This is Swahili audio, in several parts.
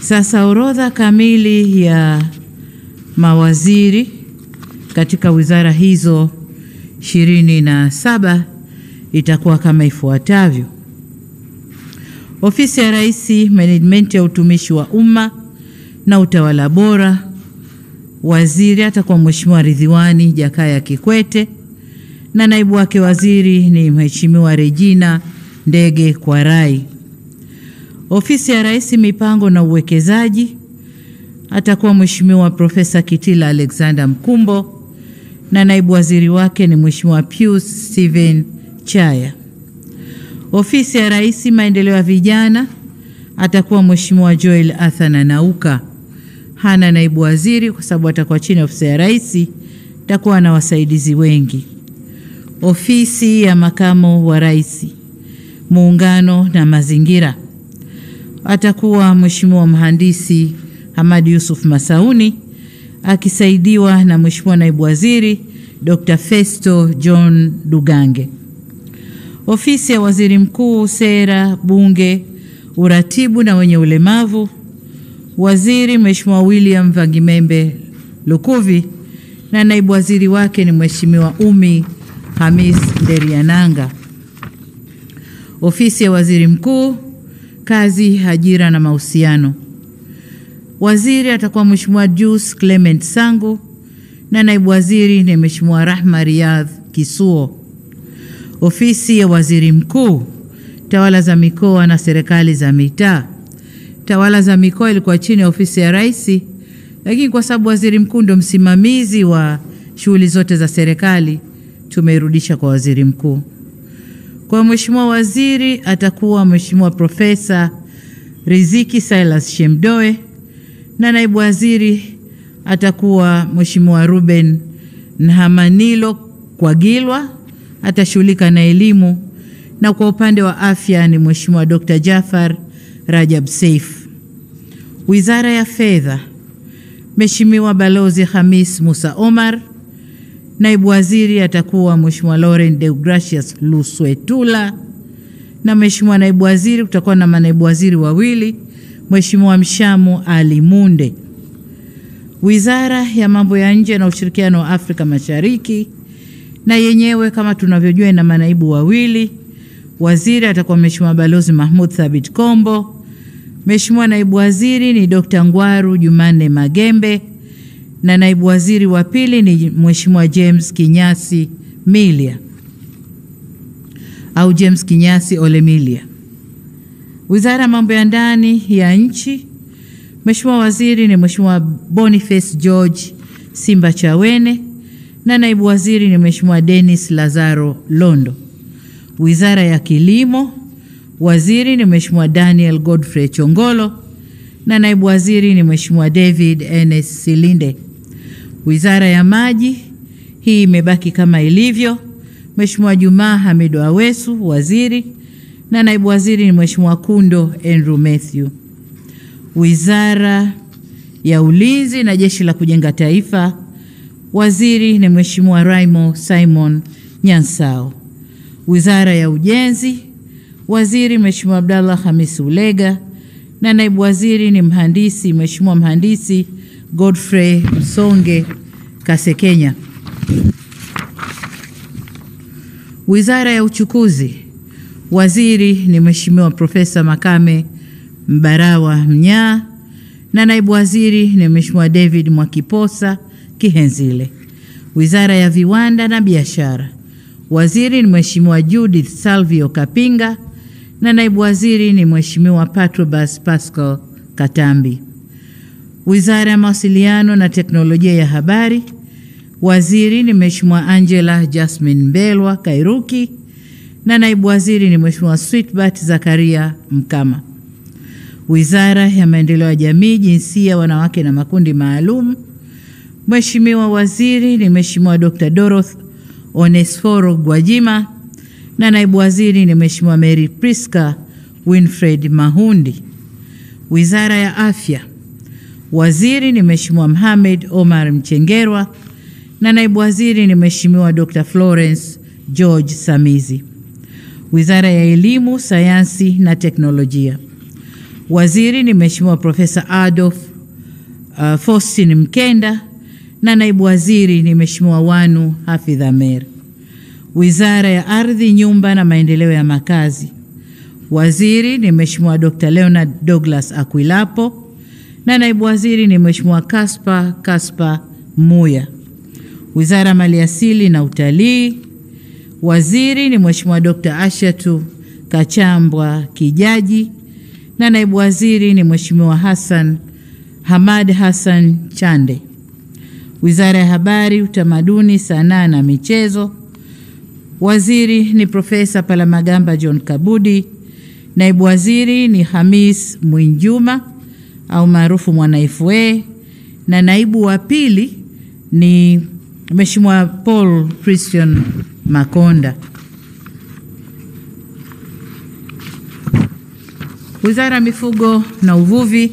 Sasa orodha kamili ya mawaziri katika wizara hizo 27 itakuwa kama ifuatavyo. Ofisi ya Rais, Management ya utumishi wa umma na utawala bora, waziri atakuwa Mheshimiwa Ridhiwani Jakaya Kikwete na naibu wake waziri ni Mheshimiwa Regina Ndege Kwarai. Ofisi ya Rais, Mipango na Uwekezaji atakuwa Mheshimiwa Profesa Kitila Alexander Mkumbo na naibu waziri wake ni Mheshimiwa Pius Steven Chaya. Ofisi ya Rais, Maendeleo ya Vijana atakuwa Mheshimiwa Joel Athana Nauka. Hana naibu waziri kwa sababu atakuwa chini ya ofisi ya Rais, atakuwa na wasaidizi wengi. Ofisi ya Makamo wa Rais, Muungano na Mazingira atakuwa Mheshimiwa Mhandisi Hamad Yusuf Masauni akisaidiwa na Mheshimiwa Naibu Waziri Dr. Festo John Dugange. Ofisi ya Waziri Mkuu, Sera, Bunge, Uratibu na wenye ulemavu, waziri Mheshimiwa William Vangimembe Lukuvi na naibu waziri wake ni Mheshimiwa Umi Hamis Nderiananga. Ofisi ya Waziri Mkuu, Kazi, Ajira na Mahusiano, waziri atakuwa Mheshimiwa Jus Clement Sangu na naibu waziri ni Mheshimiwa Rahma Riyadh Kisuo. Ofisi ya Waziri Mkuu, Tawala za Mikoa na Serikali za Mitaa. Tawala za Mikoa ilikuwa chini ya ofisi ya Rais, lakini kwa sababu Waziri Mkuu ndio msimamizi wa shughuli zote za serikali, tumeirudisha kwa Waziri Mkuu. Kwa Mheshimiwa Waziri atakuwa Mheshimiwa Profesa Riziki Silas Shemdoe na naibu waziri atakuwa Mheshimiwa Ruben Nhamanilo Kwagilwa, atashughulika na elimu, na kwa upande wa afya ni Mheshimiwa Dr. Jafar Rajab Saif. Wizara ya Fedha, Mheshimiwa Balozi Hamis Musa Omar, naibu waziri atakuwa Mheshimiwa Laurent Deogracius Luswetula na Mheshimiwa naibu waziri kutakuwa na manaibu waziri wawili, Mheshimiwa Mshamu Ali Munde. Wizara ya Mambo ya Nje na Ushirikiano wa Afrika Mashariki na yenyewe kama tunavyojua na manaibu wawili. Waziri atakuwa Mheshimiwa Balozi Mahmud Thabit Kombo. Mheshimiwa naibu waziri ni Dr. Ngwaru Jumanne Magembe na naibu waziri wa pili ni Mheshimiwa James Kinyasi Milia au James Kinyasi Olemilia. Wizara ya Mambo ya Ndani ya Nchi, Mheshimiwa waziri ni Mheshimiwa Boniface George Simba Chawene na naibu waziri ni Mheshimiwa Dennis Lazaro Londo. Wizara ya Kilimo, waziri ni Mheshimiwa Daniel Godfrey Chongolo na naibu waziri ni Mheshimiwa David Enes Silinde. Wizara ya Maji, hii imebaki kama ilivyo. Mheshimiwa Juma Hamidu Awesu waziri na naibu waziri ni Mheshimiwa Kundo Andrew Matthew. Wizara ya Ulinzi na Jeshi la Kujenga Taifa, waziri ni Mheshimiwa Raimo Simon Nyansao. Wizara ya Ujenzi, waziri Mheshimiwa Abdallah Hamis Ulega na naibu waziri ni Mheshimiwa Mhandisi Godfrey Msonge Kasekenya. Wizara ya Uchukuzi, waziri ni Mheshimiwa Profesa Makame Mbarawa Mnyaa na naibu waziri ni Mheshimiwa David Mwakiposa Kihenzile. Wizara ya Viwanda na Biashara, waziri ni Mheshimiwa Judith Salvio Kapinga na naibu waziri ni Mheshimiwa Patrobas Pascal Katambi. Wizara ya Mawasiliano na Teknolojia ya Habari, waziri ni Mheshimiwa Angela Jasmine Mbelwa Kairuki na naibu waziri ni Mheshimiwa Sweetbat Zakaria Mkama. Wizara ya Maendeleo ya Jamii, Jinsia, Wanawake na Makundi Maalum, Mheshimiwa waziri ni Mheshimiwa Dr. Doroth Onesforo Gwajima na naibu waziri ni Mheshimiwa Mary Priska Winfred Mahundi. Wizara ya Afya, waziri ni Mheshimiwa Mohamed Omar Mchengerwa na naibu waziri ni Mheshimiwa Dr. Florence George Samizi. Wizara ya Elimu, Sayansi na Teknolojia, Waziri ni Mheshimiwa Profesa Adolf Faustin Mkenda na naibu waziri ni Mheshimiwa Wanu Hafidh Amer. Wizara ya Ardhi, Nyumba na Maendeleo ya Makazi, waziri ni Mheshimiwa Dr. Leonard Douglas Akwilapo na naibu waziri ni Mheshimiwa Kaspa Muya. Wizara ya Maliasili na Utalii, waziri ni Mheshimiwa Dr. Ashatu Kachambwa Kijaji na naibu waziri ni Mheshimiwa Hamad Hassan Chande. Wizara ya Habari, Utamaduni, Sanaa na Michezo, waziri ni Profesa Palamagamba John Kabudi, naibu waziri ni Hamis Mwinjuma au maarufu Mwana FA, na naibu wa pili ni Mheshimiwa Paul Christian Makonda. Wizara ya Mifugo na Uvuvi,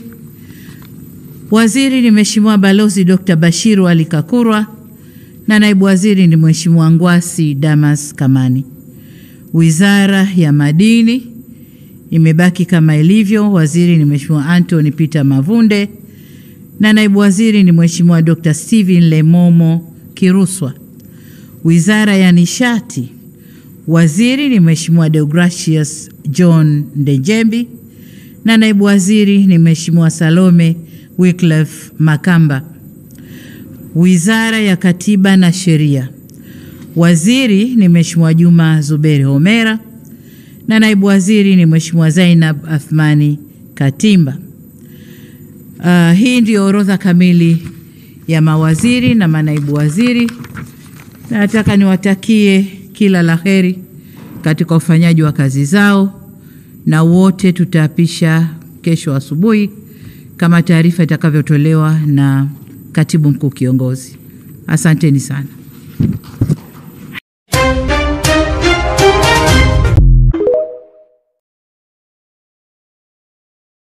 waziri ni Mheshimiwa Balozi Dr. Bashiru Ali Kakurwa na naibu waziri ni Mheshimiwa Ngwasi Damas Kamani. Wizara ya Madini imebaki kama ilivyo, waziri ni Mheshimiwa Anthony Peter Mavunde na naibu waziri ni Mheshimiwa Dr. Steven Lemomo Kiruswa. Wizara ya Nishati, waziri ni Mheshimiwa Deogracius John Ndejembi na naibu waziri ni Mheshimiwa Salome Wycliffe Makamba. Wizara ya Katiba na Sheria, waziri ni Mheshimiwa Juma Zuberi Homera na naibu waziri ni Mheshimiwa Zainab Athmani Katimba. Hii ndio orodha kamili ya mawaziri na manaibu waziri. Nataka niwatakie kila laheri katika ufanyaji wa kazi zao, na wote tutaapisha kesho asubuhi kama taarifa itakavyotolewa na Katibu Mkuu Kiongozi. Asanteni sana.